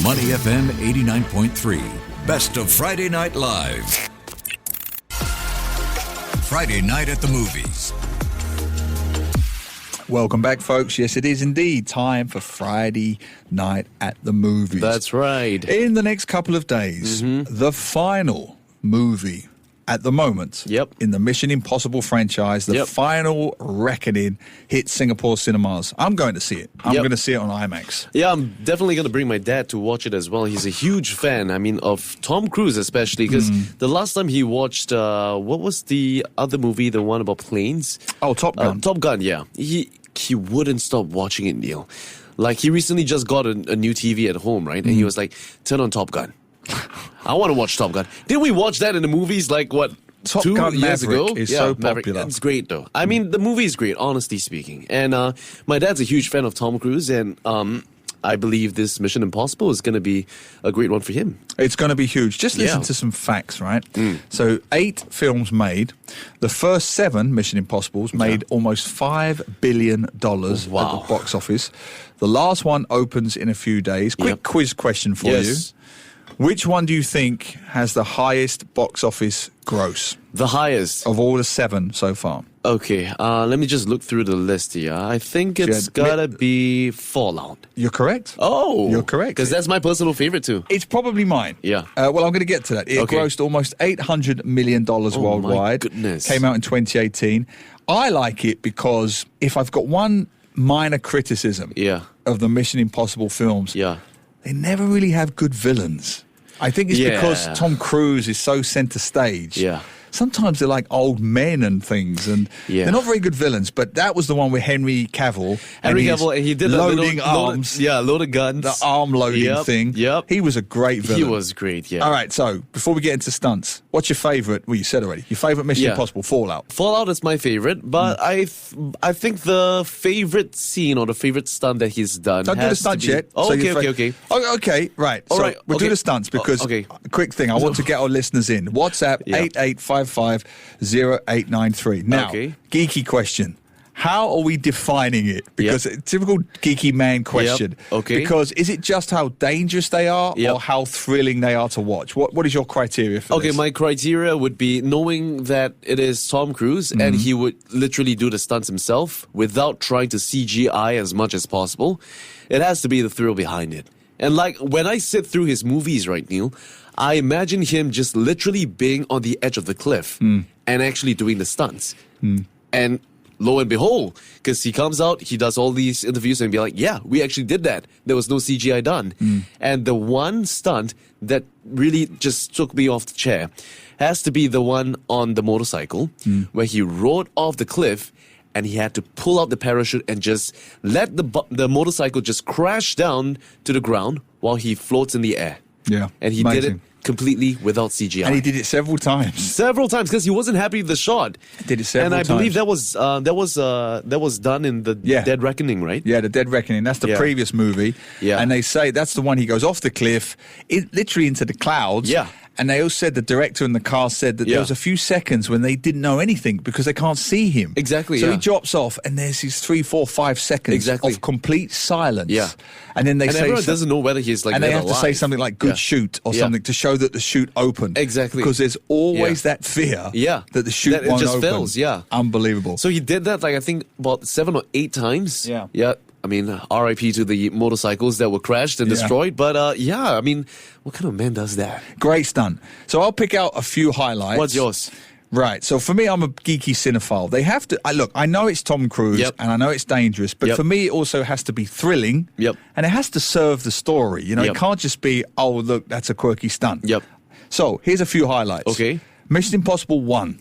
Money FM 89.3. Best of Friday Night Live. Friday night at the movies. Welcome back, folks. Yes, it is indeed time for Friday night at the movies. That's right. In the next couple of days, the final movie at the moment in the Mission Impossible franchise, the final reckoning hits Singapore cinemas. I'm going to see it. I'm going to see it on IMAX. Yeah, I'm definitely going to bring my dad to watch it as well. He's a huge fan, of Tom Cruise especially, because the last time he watched, what was the other movie, the one about planes? Oh, Top Gun. Top Gun, yeah. He wouldn't stop watching it, Neil. Like, he recently just got a new TV at home, right? And he was like, turn on Top Gun. I want to watch Top Gun. Didn't we watch that in the movies like what? Top 2 Gun years Maverick ago? is so Maverick, popular. it's great though. I mean, the movie is great, honestly speaking. And my dad's a huge fan of Tom Cruise, and I believe this Mission Impossible is going to be a great one for him. It's going to be huge. Just listen to some facts, right? So 8 films made. The first 7 Mission Impossibles made almost $5 billion at the box office. The last one opens in a few days. Quick quiz question for you. Which one do you think has the highest box office gross? The highest? Of all the 7 so far. Okay, let me just look through the list here. I think it's gotta be Fallout. You're correct. Oh! You're correct. Because that's my personal favorite too. It's probably mine. Yeah. Well, I'm going to get to that. It grossed almost $800 million worldwide. My goodness. Came out in 2018. I like it because if I've got one minor criticism of the Mission Impossible films, they never really have good villains. I think it's because Tom Cruise is so center stage. Yeah. Sometimes they're like old men and things, and they're not very good villains. But that was the one with Henry Cavill. And he did loading arms. Loaded guns. The arm loading thing. Yep. He was a great villain. He was great, All right, so before we get into stunts, what's your favourite? Well, you said already. Your favourite Mission Impossible, Fallout. Fallout is my favourite, but I think the favourite scene or the favourite stunt that he's done. Don't do the stunts yet. Oh, okay. Oh, okay, right. All so right, we'll do the stunts because, quick thing, I want to get our listeners in. WhatsApp 88550893. Now, geeky question. How are we defining it? Because a typical geeky man question. Because is it just how dangerous they are or how thrilling they are to watch? What is your criteria for this? Okay, my criteria would be knowing that it is Tom Cruise and he would literally do the stunts himself without trying to CGI as much as possible. It has to be the thrill behind it. And like when I sit through his movies, right, Neil, I imagine him just literally being on the edge of the cliff and actually doing the stunts. And lo and behold, because he comes out, he does all these interviews and be like, yeah, we actually did that. There was no CGI done. And the one stunt that really just took me off the chair has to be the one on the motorcycle where he rode off the cliff and he had to pull out the parachute and just let the motorcycle just crash down to the ground while he floats in the air. Yeah, and he did it completely without CGI. And he did it several times. Several times because he wasn't happy with the shot. Did it several times. And I believe that was done in the Dead Reckoning, right? Yeah, the Dead Reckoning. That's the previous movie. Yeah. And they say that's the one he goes off the cliff, literally into the clouds. Yeah. And they all said, the director and the cast said that there was a few seconds when they didn't know anything because they can't see him. Exactly, So he drops off and there's these 3, 4, 5 seconds of complete silence. Yeah. And then they say... everyone doesn't know whether he's like and they have alive. to say something like good shoot or something to show that the chute opened. Exactly. Because there's always that fear that the chute won't just open. fails, Unbelievable. So he did that, like, I think about 7 or 8 times. Yeah. Yeah. I mean, RIP to the motorcycles that were crashed and destroyed. But, I mean, what kind of man does that? Great stunt. So I'll pick out a few highlights. What's yours? Right. So for me, I'm a geeky cinephile. They have to... look, I know it's Tom Cruise and I know it's dangerous, but for me, it also has to be thrilling. And it has to serve the story. You know, it can't just be, oh, look, that's a quirky stunt. So here's a few highlights. Okay. Mission Impossible 1.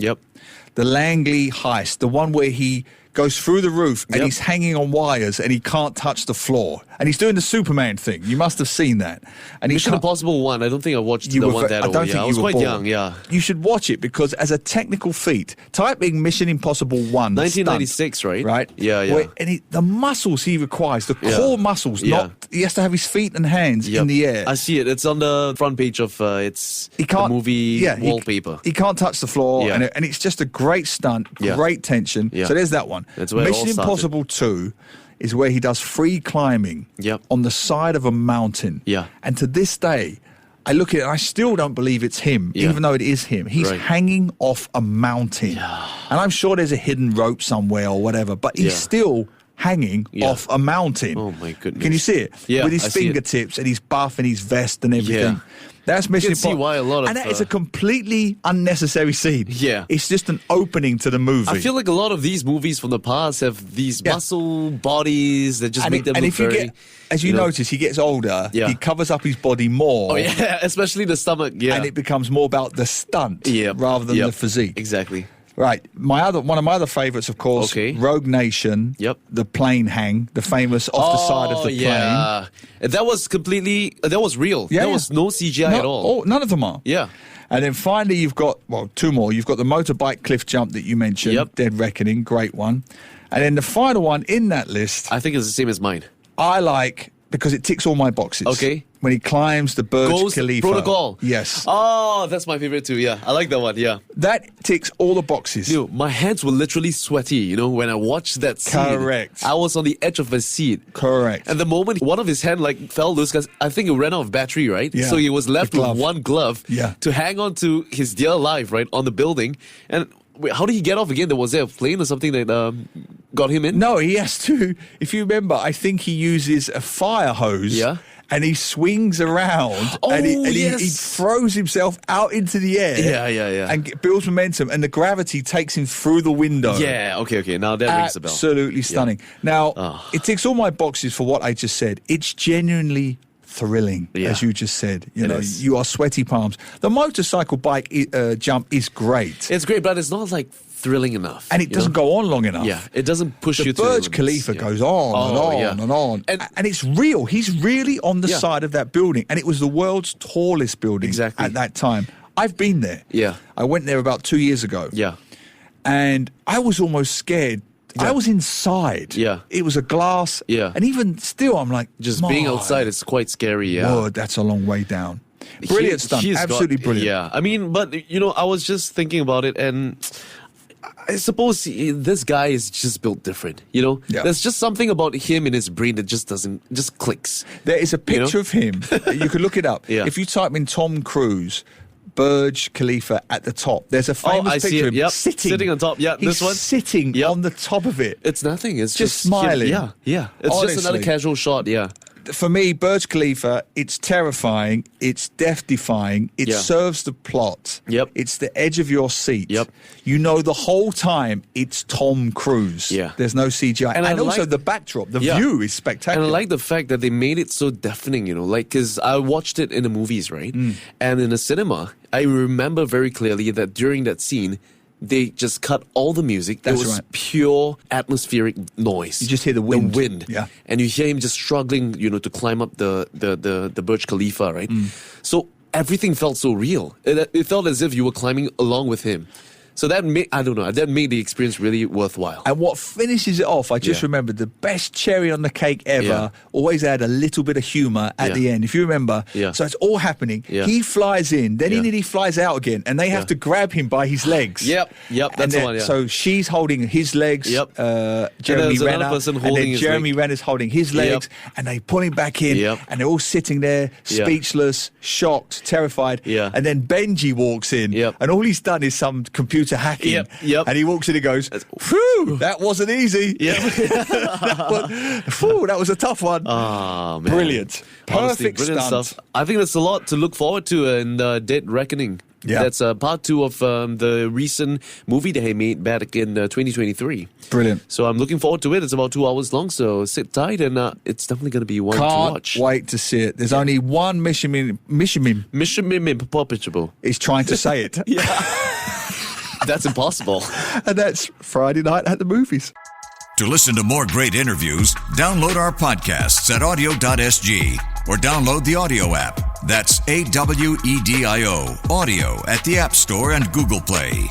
The Langley heist, the one where he goes through the roof and he's hanging on wires and he can't touch the floor. And he's doing the Superman thing. You must have seen that. And Mission Impossible 1, I don't think I watched the one that old. I was quite young, You should watch it because as a technical feat, type in Mission Impossible 1. 1996, stunt, right? Yeah. And the muscles he requires, the core muscles, he has to have his feet and hands in the air. I see it. It's on the front page of the movie wallpaper. He can't touch the floor. And it's just a great stunt, great tension. So there's that one. That's where Mission it all started. Impossible 2 is where he does free climbing Yep. on the side of a mountain. Yeah. And to this day, I look at it and I still don't believe it's him, Yeah. even though it is him. He's Right. hanging off a mountain. Yeah. And I'm sure there's a hidden rope somewhere or whatever, but he's Yeah. still hanging Yeah. off a mountain. Oh, my goodness. Can you see it? Yeah, With his I see it. fingertips and his buff and his vest and everything. Yeah. That's Mission You can see Impossible. why a lot of, and that is a completely unnecessary scene. Yeah. It's just an opening to the movie. I feel like a lot of these movies from the past have these Yeah. muscle bodies that just and make them and look if you very... get, as you know- notice, he gets older, Yeah. he covers up his body more. Oh, yeah, especially the stomach, yeah. And it becomes more about the stunt Yep. rather than Yep. the physique. Exactly. Right. One of my other favourites, of course, Okay. Rogue Nation, Yep. the plane hang, the famous off the side of the plane. Yeah. That was completely, that was real. Yeah, There yeah. was no CGI at all. None of them are. Yeah. And then finally, you've got, two more. You've got the motorbike cliff jump that you mentioned, Yep. Dead Reckoning, great one. And then the final one in that list, I think it's the same as mine. I like because it ticks all my boxes. Okay. When he climbs the Burj Ghost Khalifa. Protocol. Yes. Oh, that's my favorite too. Yeah. I like that one. Yeah. That ticks all the boxes. Dude, my hands were literally sweaty, when I watched that scene. Correct. I was on the edge of my seat. Correct. And the moment one of his hand fell loose, because I think it ran out of battery, right? Yeah. So he was left The with glove. one glove Yeah. to hang on to his dear life, right, on the building. And wait, how did he get off again? Was there a plane or something that got him in? No, he has to. If you remember, I think he uses a fire hose. Yeah. And he swings around Oh, and, he yes. throws himself out into the air. Yeah. And builds momentum, and the gravity takes him through the window. Yeah, okay. Now that rings a bell. Absolutely stunning. Now, Oh. it ticks all my boxes for what I just said. It's genuinely thrilling, Yeah. as you just said. It is. You are sweaty palms. The motorcycle bike jump is great. It's great, but it's not thrilling enough. And it doesn't go on long enough. Yeah, it doesn't push The you to Burj the Khalifa limits. goes on and Oh, on yeah. and on. And it's real. He's really on the Yeah. side of that building. And it was the world's tallest building Exactly. at that time. I've been there. Yeah. I went there about 2 years ago. Yeah. And I was almost scared. Yeah. I was inside. Yeah. It was a glass. Yeah. And even still, I'm like, Just being my outside, it's quite scary, yeah. word, that's a long way down. Brilliant stunt. He's Absolutely brilliant. Yeah, I mean, but I was just thinking about it, and I suppose this guy is just built different. Yeah. There's just something about him in his brain that just clicks. There is a picture of him. You can look it up. Yeah. If you type in Tom Cruise, Burj Khalifa at the top, there's a famous I see picture it. of him Yep. sitting on top. Yeah, He's this one. sitting Yep. on the top of it. It's nothing. It's Just him. smiling. Yeah. It's just another Honestly. casual shot. Yeah. For me, Burj Khalifa, it's terrifying, it's death-defying, it Yeah. serves the plot. Yep. It's the edge of your seat. Yep. You know the whole time it's Tom Cruise. Yeah. There's no CGI. And I also like- the backdrop, the Yeah. view is spectacular. And I like the fact that they made it so deafening, because I watched it in the movies, right? Mm. And in the cinema, I remember very clearly that during that scene, they just cut all the music. That's it was right. pure atmospheric noise. You just hear the wind. Yeah. And you hear him just struggling, to climb up the Burj Khalifa, right? Mm. So everything felt so real. It felt as if you were climbing along with him. So that made the experience really worthwhile. And what finishes it off, I just Yeah. remembered, the best cherry on the cake ever, Yeah. always had a little bit of humour at Yeah. the end, if you remember. Yeah. So it's all happening. Yeah. He flies in, then he Yeah. nearly flies out again, and they have Yeah. to grab him by his legs. Yep, And that's the then- one, yeah. So she's holding his legs, Yep. Jeremy there's another Renner, person and holding then his Jeremy leg. Renner's holding his legs, and they pull him back in, Yep. and they're all sitting there, Yeah. speechless, shocked, terrified. Yeah. And then Benji walks in, Yep. and all he's done is some computer hacking. Yep. And he walks in and goes, phew, that wasn't easy. Yeah. That was a tough one. Oh, man. Brilliant. Honestly, Perfect brilliant stunt. stuff. I think that's a lot to look forward to in Dead Reckoning. Yeah. That's part 2 of the recent movie that he made back in 2023. Brilliant. So I'm looking forward to it. It's about 2 hours long, so sit tight, and it's definitely going to be one to Can't watch. wait to see it. There's only one Mission Mission Impossible. is trying to say it. That's impossible. And that's Friday night at the movies. To listen to more great interviews, download our podcasts at audio.sg or download the audio app. That's AWEDIO, audio at the App Store and Google Play.